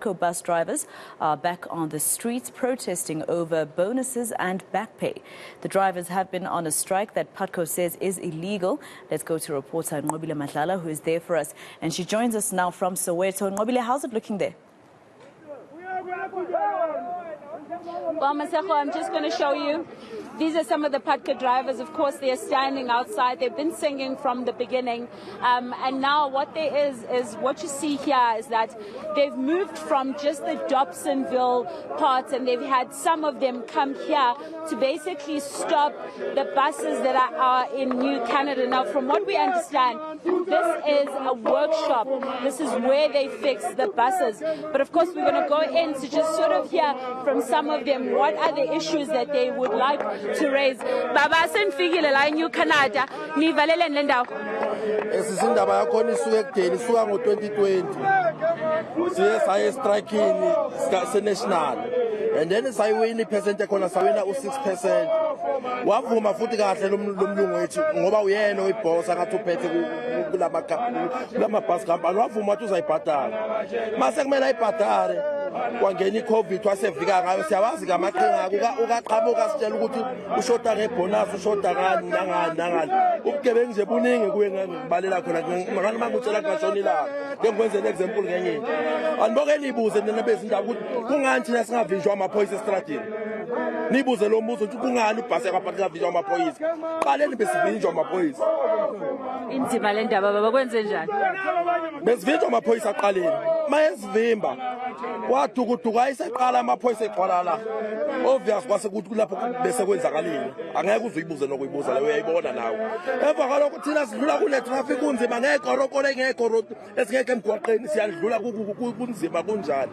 Putco bus drivers are back on the streets protesting over bonuses and back pay. The drivers have been on a strike that Putco says is illegal. Let's go to reporter Nqobile Madlala, who is there for us. And she joins us now from Soweto. Nqobile, how's it looking there? Well, Maseko, I'm just going to show you. These are some of the Putco drivers. Of course, they're standing outside. They've been singing from the beginning. And now what there is what you see here is that they've moved from just the Dobsonville parts, and they've had some of them come here to basically stop the buses that are in New Canada. Now, from what we understand, this is a workshop. This is where they fix the buses. But of course, we're going to go in to just sort of hear from some of them what are the issues that they would like to raise. Baba senfikile la New Canada nivalele lendawo. Esizindaba yakhona isuke ekudeni isuka ngo2020. Siye saye striking se-national. And then sayiwina ipercent ekhona sawina u6%. Wavuma futhi kahle lo mlungu wethu ngoba uyena oyiboss akathi uphethe kulama bus company. Wavuma wathi uzayibhadala. Mase kumele ayibhadale. Kwangena iCovid wasevika ngayo siyawazi ngamaqhinga ukaqhamuka sitshela ukuthi ushota ngebonus ushota ngani nangani ubugebengu nje buningi kuye ngibalela khona ngani mangutshela ngashonila ngikwenze an example ngenye into anibokeni nibuze nina bezindaba ukuthi kungani thina singavinjwa amaphoyisa estradini nibuze lo mbuzo ukuthi kungani ubhasi yakaphathi ngavinjwa amaphoyisa qaleni besivinjwa amaphoyisa inzima le ndaba baba kwenze njani besivinjwa amaphoyisa aqaleni mayesivimba wadukuduka ayisaqala amaphoyisa egcwala la obvious kwase ukuthi lapho bese kwenzakalile angeke uzuyibuze nokuyibuza le uyayibona nawe emva kalokho thina sidlula kule traffic kunzima ngekorokolo engekorodo esingeke emgwaqeni siyadlula kunzima kunjani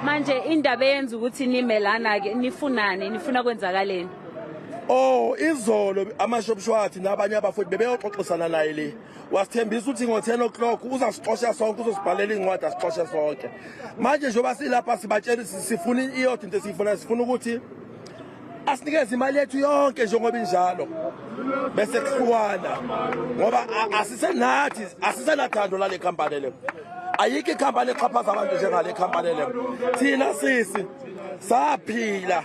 manje indaba yenza ukuthi nimelana ke nifuna kwenzakaleni izolo amashopshwathi nabanye abafundi bebeyoxoxisana naye le wasithembisa ukuthi ngo10 o'clock uzasixoxa sonke uzosibhalela incwadi asixoxe sonke manje njengoba silapha sibatshela sifuna iyodwa into esifuna ukuthi asinikeze imali yethu yonke njengoba injalo bese kuhluwana ngoba asisenathando lale company le ayike company exhaphaza abantu njengale company le thina sisi saphila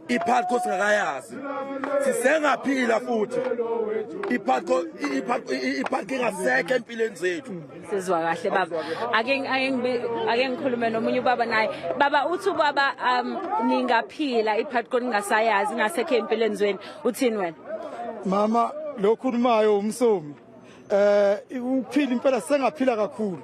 iPutco singakayazi sisengaphila futhi iPutco ingasekho empilweni zethu sizwa kahle baba ake ngikhulume nomunye ubaba naye baba uthi ubaba ningaphila iPutco ningasayazi ngasekho empilweni zweni uthini wena mama lokhulumayo umsomi ukuphila impela sengaphila kakhulu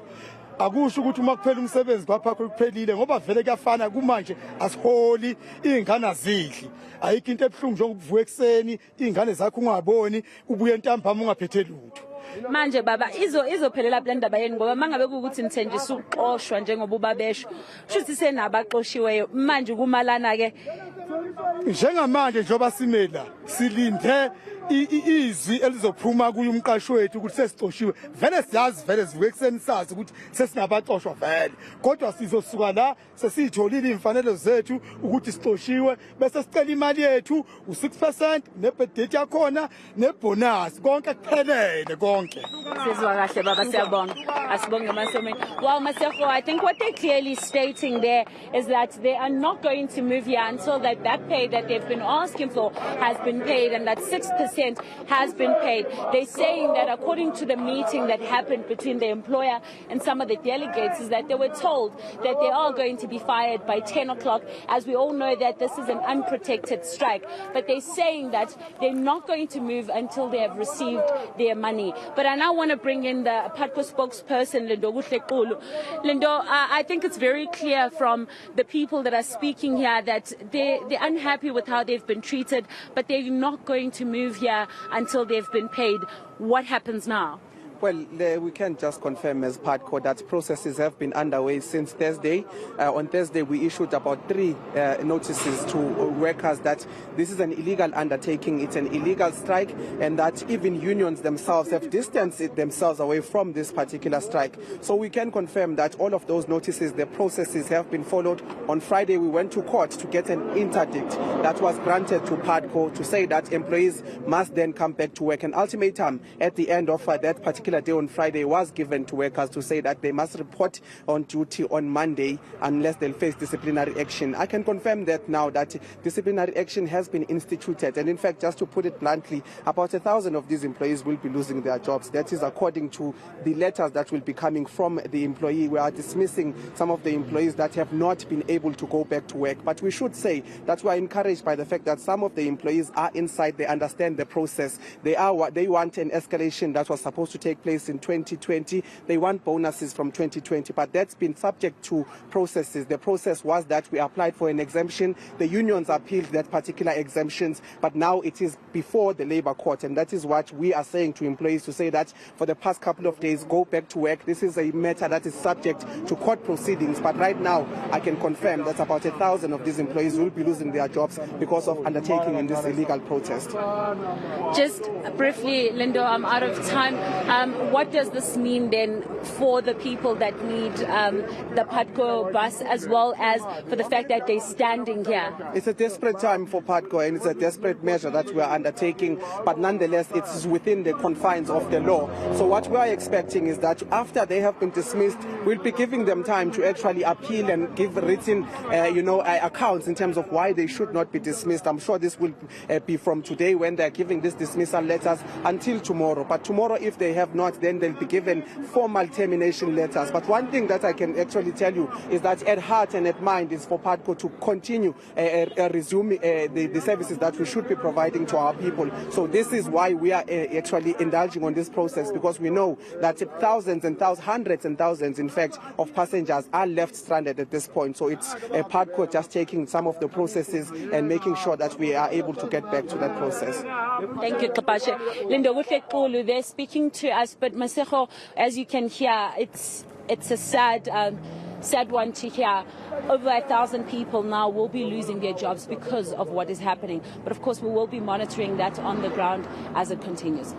akusho ukuthi uma kuphela umsebenzi lapha kuphelile ngoba vele kuyafana kumanje asiholi izingane azidli ayikho into ebhlungu njengokuvuka ekseni izingane zakho ungaboni ubuye ntambama ungaphethe lutho manje baba izophelela le ndaba yeni ngoba mangabe ukuthi nithenjisa uqoshwa njengoba ubabesho shuthi senabaqoshiweyo manje kumalana ke njengamanje njoba simela silinde izwi elizophuma kuye umqashi wethu ukuthi sesixoshiwe vele siyazi vele sivuke ekseni sazi ukuthi sesinabaxoshwa vele kodwa sizosuka la sesitholile imfanelo zethu ukuthi sixoshiwe bese sicela imali yethu u6% nebirthday yakhona nebonus konke kuphelele konke sizwa kahle baba siyabonga asibonge masomeni well Maseko I think what they're clearly stating there is that they are not going to move here until that back pay that they've been asking for has been paid and that 6% has been paid. They're saying that according to the meeting that happened between the employer and some of the delegates is that they were told that they are going to be fired by 10 o'clock. As we all know that this is an unprotected strike. But they're saying that they're not going to move until they have received their money. But I now want to bring in the Putco spokesperson, Lindo Gutlekulu. Lindo, I think it's very clear from the people that are speaking here that they're unhappy with how they've been treated, but they're not going to move here until they've been paid. What happens now? Well, we can just confirm as Putco that processes have been underway since Thursday. On Thursday, we issued about 3 notices to workers that this is an illegal undertaking, it's an illegal strike, and that even unions themselves have distanced themselves away from this particular strike. So we can confirm that all of those notices, the processes have been followed. On Friday, we went to court to get an interdict that was granted to Putco to say that employees must then come back to work. An ultimatum at the end of that particular particular day on Friday was given to workers to say that they must report on duty on Monday unless they'll face disciplinary action. I can confirm that now that disciplinary action has been instituted, and in fact, just to put it bluntly, about 1,000 of these employees will be losing their jobs. That is according to the letters that will be coming from the employee. We are dismissing some of the employees that have not been able to go back to work. But we should say that we are encouraged by the fact that some of the employees are inside, they understand the process. They want an escalation that was supposed to take place in 2020. They want bonuses from 2020, but that's been subject to processes. The process was that we applied for an exemption. The unions appealed that particular exemptions, but now it is before the labor court, and that is what we are saying to employees, to say that for the past couple of days, go back to work. This is a matter that is subject to court proceedings, but right now I can confirm that about 1,000 of these employees will be losing their jobs because of undertaking in this illegal protest. Just briefly, Lindo, I'm out of time. What does this mean then for the people that need the Putco bus, as well as for the fact that they're standing here? It's a desperate time for Putco, and it's a desperate measure that we are undertaking, but nonetheless it's within the confines of the law. So what we are expecting is that after they have been dismissed, we'll be giving them time to actually appeal and give written accounts in terms of why they should not be dismissed. I'm sure this will be from today, when they're giving these dismissal letters, until tomorrow. But tomorrow, if they have not, then they'll be given formal termination letters. But one thing that I can actually tell you is that at heart and at mind is for Putco to continue resume the services that we should be providing to our people. So this is why we are actually indulging on this process, because we know that thousands and thousands, hundreds and thousands, in fact, of passengers are left stranded at this point. So it's Putco just taking some of the processes and making sure that we are able to get back to that process. Thank you, Kapashe. Lindo, they're speaking to us, but Masego, as you can hear, it's a sad one to hear. Over 1,000 people now will be losing their jobs because of what is happening. But of course, we will be monitoring that on the ground as it continues.